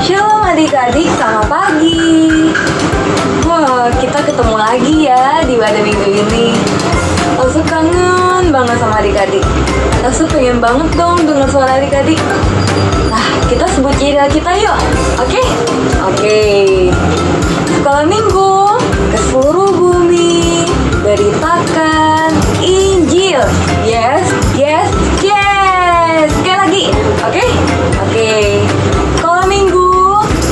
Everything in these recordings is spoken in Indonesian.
Shalom adik-adik, selamat pagi. Wah, kita ketemu lagi ya di pada minggu ini. Aku kangen banget sama adik-adik. Aku pengen banget dong dengar suara adik-adik. Nah, kita sebut ciri kita yuk. Oke? Oke. Sekolah minggu ke seluruh bumi, beritakan Injil. Yes, yes, yes. Sekali lagi. Oke? Oke. Sekolah minggu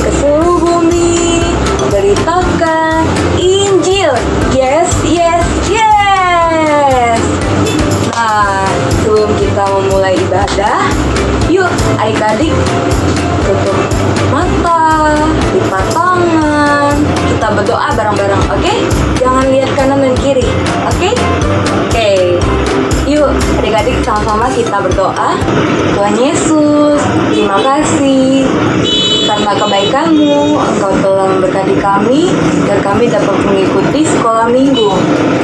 ke seluruh bumi, beritakan Injil. Yes, yes, yes. Nah, sebelum kita memulai ibadah, yuk adik-adik tutup mata, lipat tangan, kita berdoa bareng-bareng, oke? Jangan lihat kanan dan kiri, oke? Oke. Yuk adik-adik sama-sama kita berdoa. Tuhan Yesus, terima kasih karena kebaikan-Mu, Engkau telah memberkati kami dan kami dapat mengikuti sekolah minggu.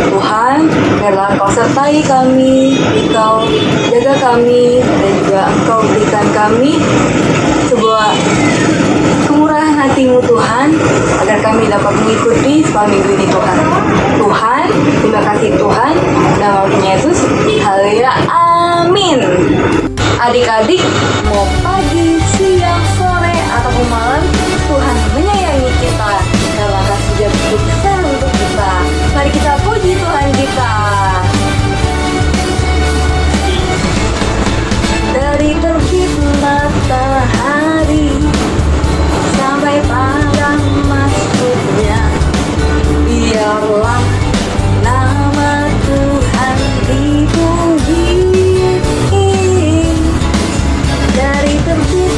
Tuhan, biarlah Engkau sertai kami, Engkau jaga kami, dan juga Engkau berikan kami sebuah kemurahan hati-Mu Tuhan, agar kami dapat mengikuti sekolah minggu ini Tuhan. Tuhan, terima kasih Tuhan, dalam nama Yesus, haleluya, amin. Adik-adik, mau pagi, siang, sore, ataupun malam, Tuhan menyayangi kita karena kasih-Nya besar untuk kita. Mari kita puji Tuhan kita. Dari terbit matahari sampai pada masuknya, biarlah nama Tuhan dipuji. Dari terbit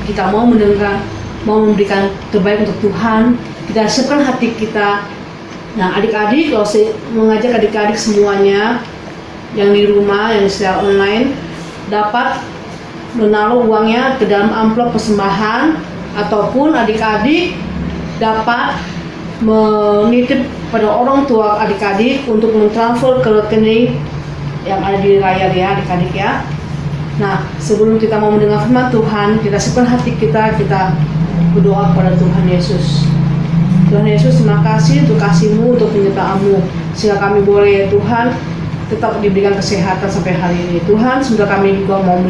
kita mau mendengar, mau memberikan terbaik untuk Tuhan, kita siapkan hati kita. Nah, adik-adik, kalau saya mengajak adik-adik semuanya yang di rumah, yang secara online, dapat menaruh uangnya ke dalam amplop persembahan, ataupun adik-adik dapat menitip pada orang tua adik-adik untuk mentransfer ke rekening yang ada di layar ya adik-adik ya. Nah, sebelum kita mau mendengar firman Tuhan, kita siapkan hati kita, kita berdoa kepada Tuhan Yesus. Tuhan Yesus, terima kasih untuk kasih-Mu, untuk penyertaan-Mu, sehingga kami boleh ya Tuhan tetap diberikan kesehatan sampai hari ini. Tuhan, semoga kami juga mau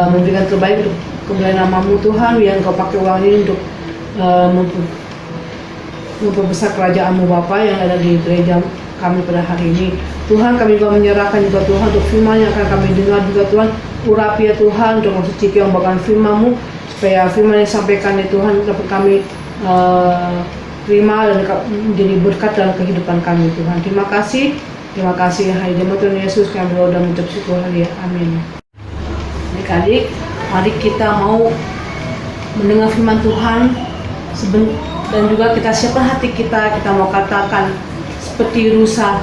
memberikan terbaik untuk kemuliaan nama-Mu Tuhan, yang Kau pakai uang ini untuk memperbesar kerajaan-Mu Bapa yang ada di gereja kami pada hari ini. Tuhan, kami juga menyerahkan juga Tuhan untuk firman yang akan kami dengar juga Tuhan. Urapi ya Tuhan untuk mensucikan yang bakalan firman-Mu, supaya firman yang disampaikan ya Tuhan dapat kami terima dan menjadi berkat dalam kehidupan kami Tuhan. Terima kasih hai nama Tuhan Yesus kami berdoa dan mengucap syukur. Amin. Adik-adik, mari kita mau mendengar firman Tuhan dan juga kita siapkan hati kita mau katakan seperti rusa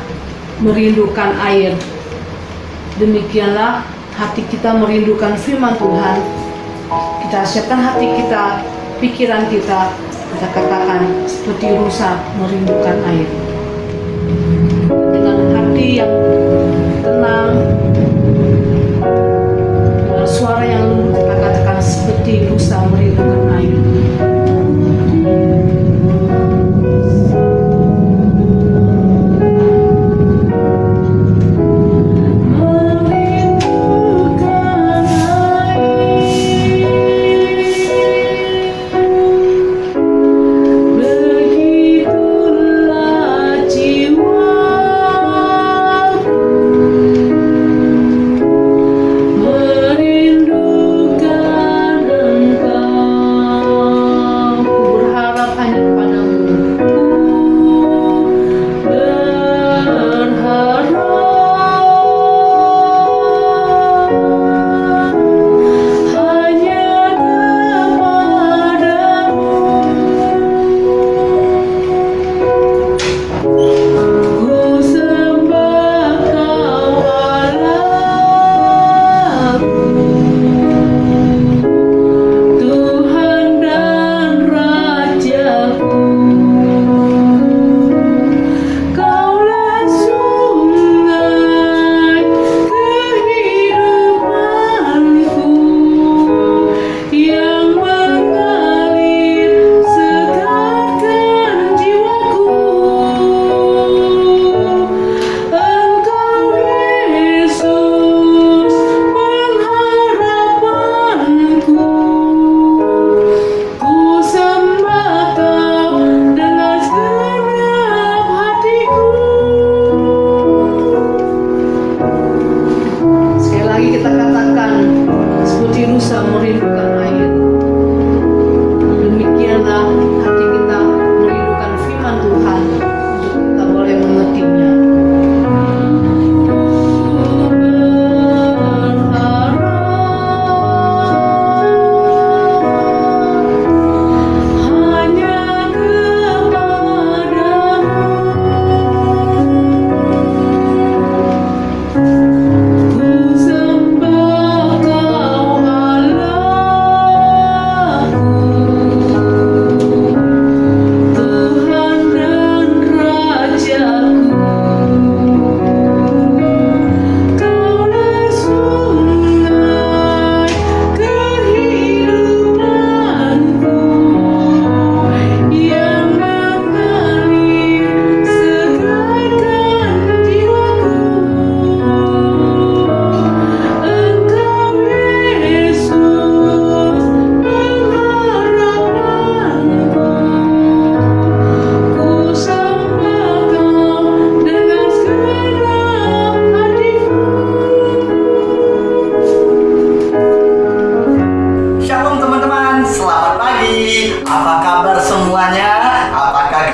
merindukan air. Demikianlah hati kita merindukan firman Tuhan. Kita siapkan hati kita, pikiran kita katakan seperti rusa merindukan air. Dengan hati yang tenang, dengan suara yang lembut kita katakan seperti rusa merindukan air.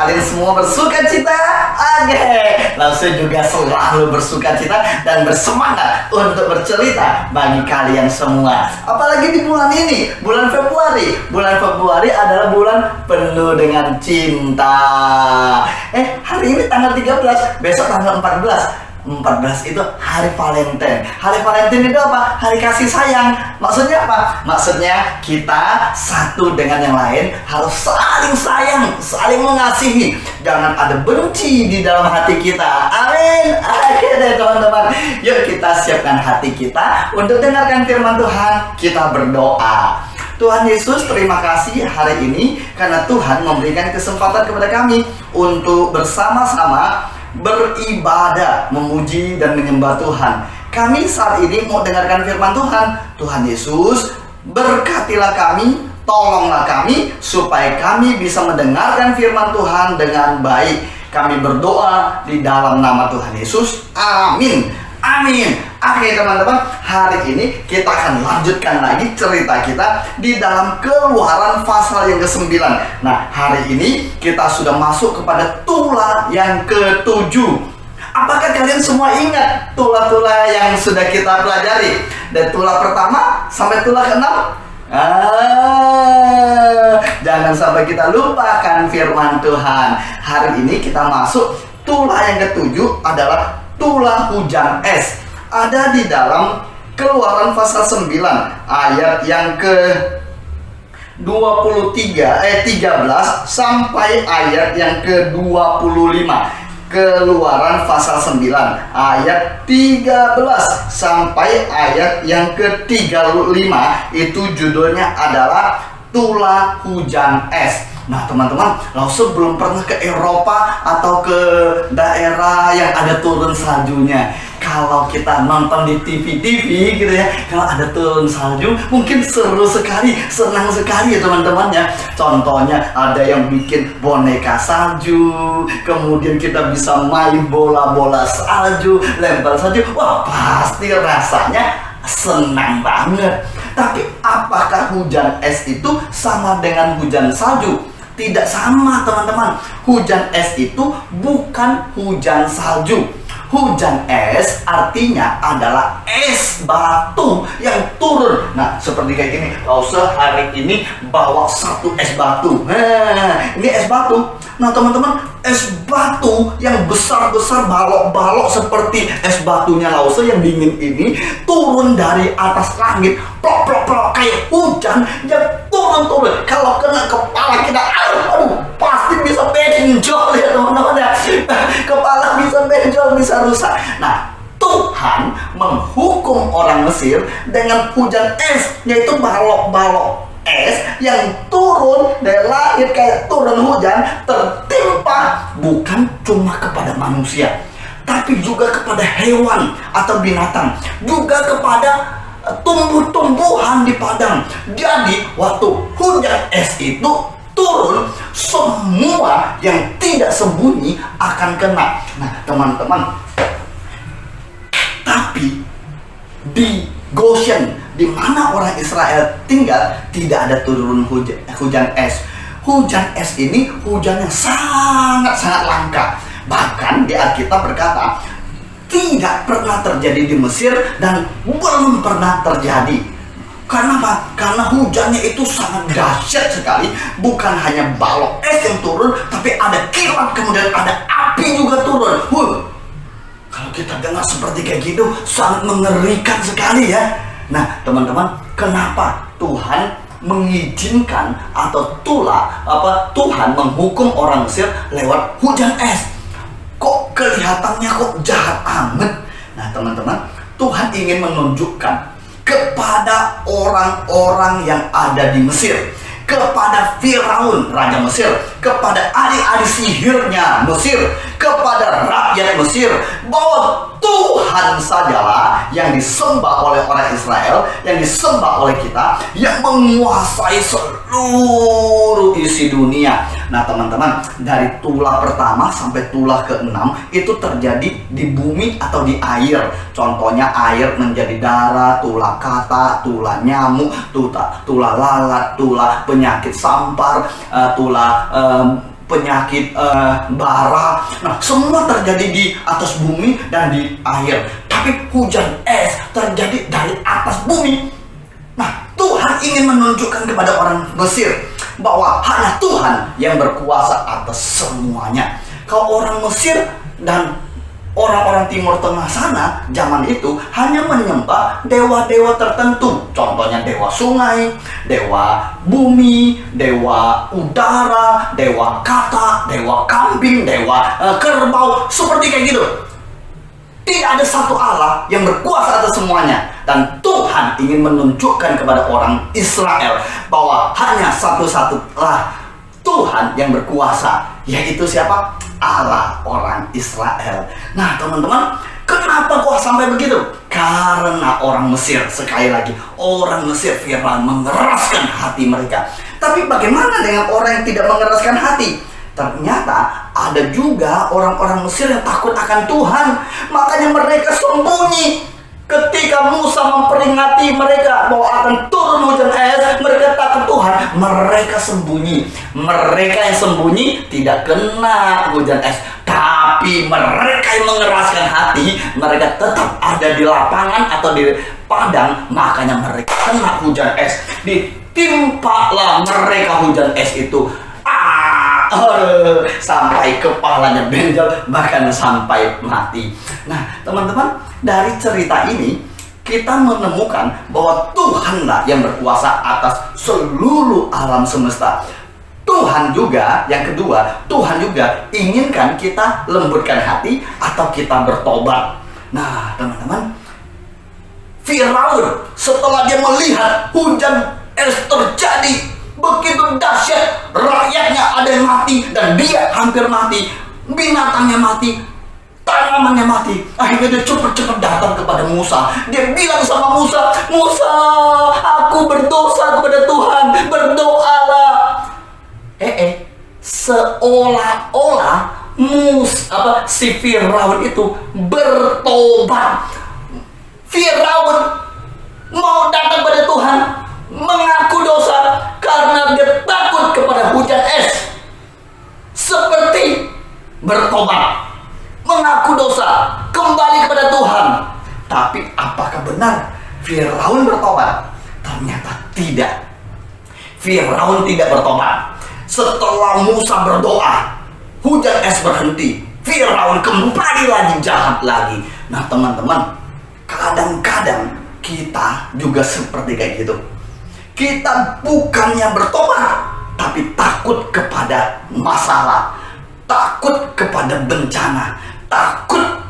kalian semua bersuka cita? Oke, langsung juga selalu bersuka cita dan bersemangat untuk bercerita bagi kalian semua. Apalagi di bulan ini, bulan Februari. Bulan Februari adalah bulan penuh dengan cinta. Hari ini tanggal 13, besok tanggal 14 itu hari Valentine. Hari Valentine itu apa? Hari kasih sayang. Maksudnya apa? Maksudnya kita satu dengan yang lain harus saling sayang, saling mengasihi. Jangan ada benci di dalam hati kita. Amin. Oke deh teman-teman. Yuk kita siapkan hati kita untuk dengarkan firman Tuhan. Kita berdoa. Tuhan Yesus, terima kasih hari ini karena Tuhan memberikan kesempatan kepada kami untuk bersama-sama beribadah, memuji dan menyembah Tuhan. Kami saat ini mau dengarkan firman Tuhan. Tuhan Yesus, berkatilah kami, tolonglah kami supaya kami bisa mendengarkan firman Tuhan dengan baik. Kami berdoa di dalam nama Tuhan Yesus. Amin. Amin. Oke teman-teman, hari ini kita akan lanjutkan lagi cerita kita di dalam Keluaran pasal yang ke-9. Nah, hari ini kita sudah masuk kepada tulah yang ke-7. Apakah kalian semua ingat tulah-tulah yang sudah kita pelajari? Dari tulah pertama sampai tulah ke-6? Jangan sampai kita lupakan firman Tuhan. Hari ini kita masuk tulah yang ke-7 adalah tulah hujan es. Ada di dalam Keluaran pasal 9 ayat yang ke 13 sampai ayat yang ke 25. Keluaran pasal 9 ayat 13 sampai ayat yang ke 35 itu judulnya adalah tulah hujan es. Nah teman-teman, langsung belum pernah ke Eropa atau ke daerah yang ada turun saljunya. Kalau kita nonton di TV-TV gitu ya, kalau ada turun salju mungkin seru sekali, senang sekali ya teman-teman ya. Contohnya ada yang bikin boneka salju, kemudian kita bisa main bola-bola salju, lempar salju. Wah pasti rasanya senang banget. Tapi apakah hujan es itu sama dengan hujan salju? Tidak sama teman-teman. Hujan es itu bukan hujan salju. Hujan es artinya adalah es batu yang turun. Nah seperti kayak gini. Kau sehari ini bawa satu es batu. Ini es batu. Nah teman-teman, es batu yang besar-besar, balok-balok seperti es batunya Lause yang dingin ini turun dari atas langit, plok-plok-plok kayak hujan yang turun-turun. Kalau kena kepala kita, aduh, pasti bisa benjol ya teman-teman ya. Kepala bisa benjol, bisa rusak. Nah, Tuhan menghukum orang Mesir dengan hujan es, yaitu balok-balok es yang turun dari langit kayak turun hujan, tertimpa bukan cuma kepada manusia, tapi juga kepada hewan atau binatang, juga kepada tumbuh-tumbuhan di padang. Jadi waktu hujan es itu turun, semua yang tidak sembunyi akan kena. Nah teman-teman, tapi di Goshen, di mana orang Israel tinggal, tidak ada turun hujan es. Hujan es ini hujan yang sangat-sangat langka. Bahkan di Alkitab berkata tidak pernah terjadi di Mesir dan belum pernah terjadi. Karena apa? Karena hujannya itu sangat dahsyat sekali. Bukan hanya balok es yang turun, tapi ada kilat, kemudian ada api juga turun. Kalau kita dengar seperti kayak gitu, sangat mengerikan sekali ya. Nah teman-teman, kenapa Tuhan mengizinkan atau Tuhan menghukum orang Mesir lewat hujan es? Kok kelihatannya kok jahat amat? Nah teman-teman, Tuhan ingin menunjukkan kepada orang-orang yang ada di Mesir, kepada Firaun, Raja Mesir, kepada adik-adik sihirnya Mesir, kepada rakyat Mesir, bahwa Tuhan sajalah yang disembah oleh orang Israel, yang disembah oleh kita, yang menguasai seluruh isi dunia. Nah teman-teman, dari tulah pertama sampai tulah ke-6 itu terjadi di bumi atau di air. Contohnya air menjadi darah, tulah kata, tulah nyamuk, tulah lalat, tulah penyakit sampar, tulah penyakit bara. Nah, semua terjadi di atas bumi dan di air. Tapi hujan es terjadi dari atas bumi. Nah, Tuhan ingin menunjukkan kepada orang Mesir bahwa hanya Tuhan yang berkuasa atas semuanya. Kalau orang Mesir dan orang-orang Timur Tengah sana zaman itu hanya menyembah dewa-dewa tertentu. Contohnya dewa sungai, dewa bumi, dewa udara, dewa katak, dewa kambing, dewa kerbau, seperti kayak gitu. Tidak ada satu Allah yang berkuasa atas semuanya. Dan Tuhan ingin menunjukkan kepada orang Israel bahwa hanya satu-satulah Tuhan yang berkuasa, yaitu siapa? Allah orang Israel. Nah, teman-teman, kenapa kok sampai begitu? Karena orang Mesir, sekali lagi, orang Mesir Firaun mengeraskan hati mereka. Tapi bagaimana dengan orang yang tidak mengeraskan hati? Ternyata ada juga orang-orang Mesir yang takut akan Tuhan. Makanya mereka sembunyi. Ketika Musa memperingati mereka bahwa akan turun hujan es, mereka takut Tuhan, mereka sembunyi. Mereka yang sembunyi tidak kena hujan es. Tapi mereka yang mengeraskan hati, mereka tetap ada di lapangan atau di padang, makanya mereka kena hujan es. Ditimpalah mereka hujan es itu. Sampai kepalanya benjol, bahkan sampai mati. Nah, teman-teman, dari cerita ini kita menemukan bahwa Tuhanlah yang berkuasa atas seluruh alam semesta. Tuhan juga, yang kedua, Tuhan juga inginkan kita lembutkan hati atau kita bertobat. Nah, teman-teman, Firaun setelah dia melihat hujan es terjadi begitu dahsyat, rakyatnya ada yang mati dan dia hampir mati, binatangnya mati, tanamannya mati. Akhirnya dia cepat-cepat datang kepada Musa. Dia bilang sama Musa, "Musa, aku berdosa kepada Tuhan, berdoalah." Seolah-olah si Firaun itu bertobat. Firaun mau datang pada Tuhan, mengaku dosa karena dia takut kepada hujan es, seperti bertobat, mengaku dosa, kembali kepada Tuhan. Tapi apakah benar Firaun bertobat? Ternyata tidak. Firaun tidak bertobat. Setelah Musa berdoa, hujan es berhenti, Firaun kembali lagi jahat lagi. Nah, teman-teman, kadang-kadang kita juga seperti kayak gitu. Kita bukannya bertobat, tapi takut kepada masalah, takut kepada bencana, takut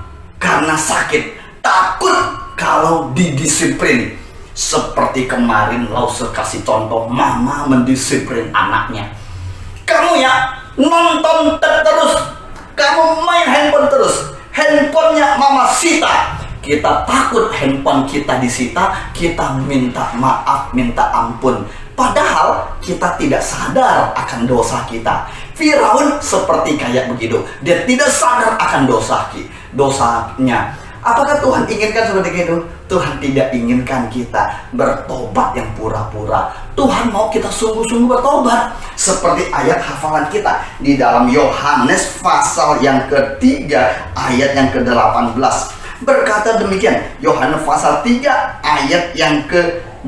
karena sakit, takut kalau didisiplin. Seperti kemarin Lause kasih contoh, mama mendisiplin anaknya. Kamu ya nonton terus, kamu main handphone terus, handphonenya mama sita. Kita takut handphone kita disita, kita minta maaf, minta ampun. Padahal kita tidak sadar akan dosa kita. Firaun seperti kayak begitu. Dia tidak sadar akan dosanya. Apakah Tuhan inginkan seperti itu? Tuhan tidak inginkan kita bertobat yang pura-pura. Tuhan mau kita sungguh-sungguh bertobat. Seperti ayat hafalan kita di dalam Yohanes pasal yang ketiga ayat yang ke-18. Berkata demikian, Yohanes pasal 3 ayat yang ke-18.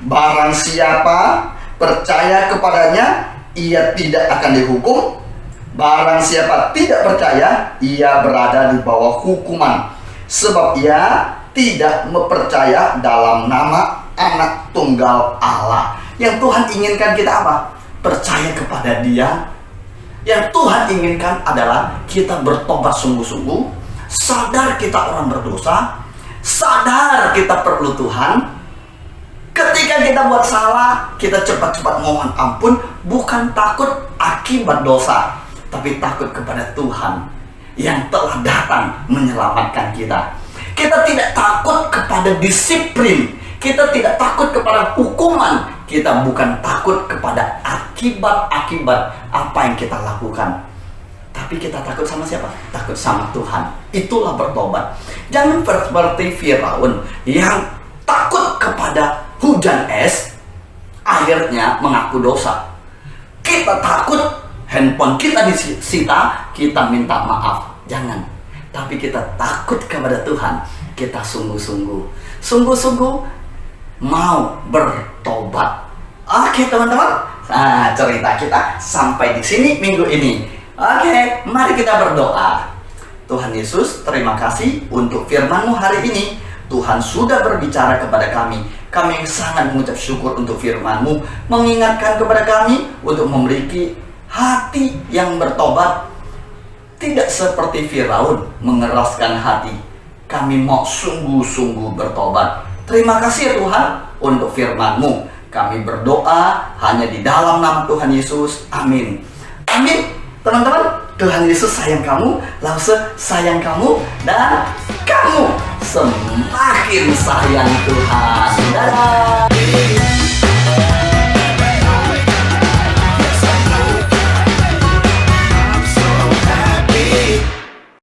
Barang siapa percaya kepadanya, ia tidak akan dihukum. Barang siapa tidak percaya, ia berada di bawah hukuman, sebab ia tidak mempercaya dalam nama Anak Tunggal Allah. Yang Tuhan inginkan kita apa? Percaya kepada Dia. Yang Tuhan inginkan adalah kita bertobat sungguh-sungguh, sadar kita orang berdosa, sadar kita perlu Tuhan. Ketika kita buat salah, kita cepat-cepat mohon ampun, bukan takut akibat dosa, tapi takut kepada Tuhan yang telah datang menyelamatkan kita. Kita tidak takut kepada disiplin, kita tidak takut kepada hukuman, kita bukan takut kepada akibat-akibat apa yang kita lakukan, tapi kita takut sama siapa? Takut sama Tuhan. Itulah bertobat. Jangan seperti Firaun yang takut kepada hujan es, akhirnya mengaku dosa. kita takut handphone kita disita, kita minta maaf. Jangan. Tapi kita takut kepada Tuhan. Kita sungguh-sungguh mau bertobat. Oke teman-teman. Nah, cerita kita sampai di sini minggu ini. Oke, mari kita berdoa. Tuhan Yesus, terima kasih untuk firman-Mu hari ini. Tuhan sudah berbicara kepada kami. Kami sangat mengucap syukur untuk firman-Mu, mengingatkan kepada kami untuk memiliki hati yang bertobat. Tidak seperti Firaun mengeraskan hati. Kami mau sungguh-sungguh bertobat. Terima kasih ya Tuhan untuk firman-Mu. Kami berdoa hanya di dalam nama Tuhan Yesus. Amin. Amin. Teman-teman, Tuhan Yesus sayang kamu, Lause sayang kamu, dan kamu semakin sayang Tuhan. Dadah.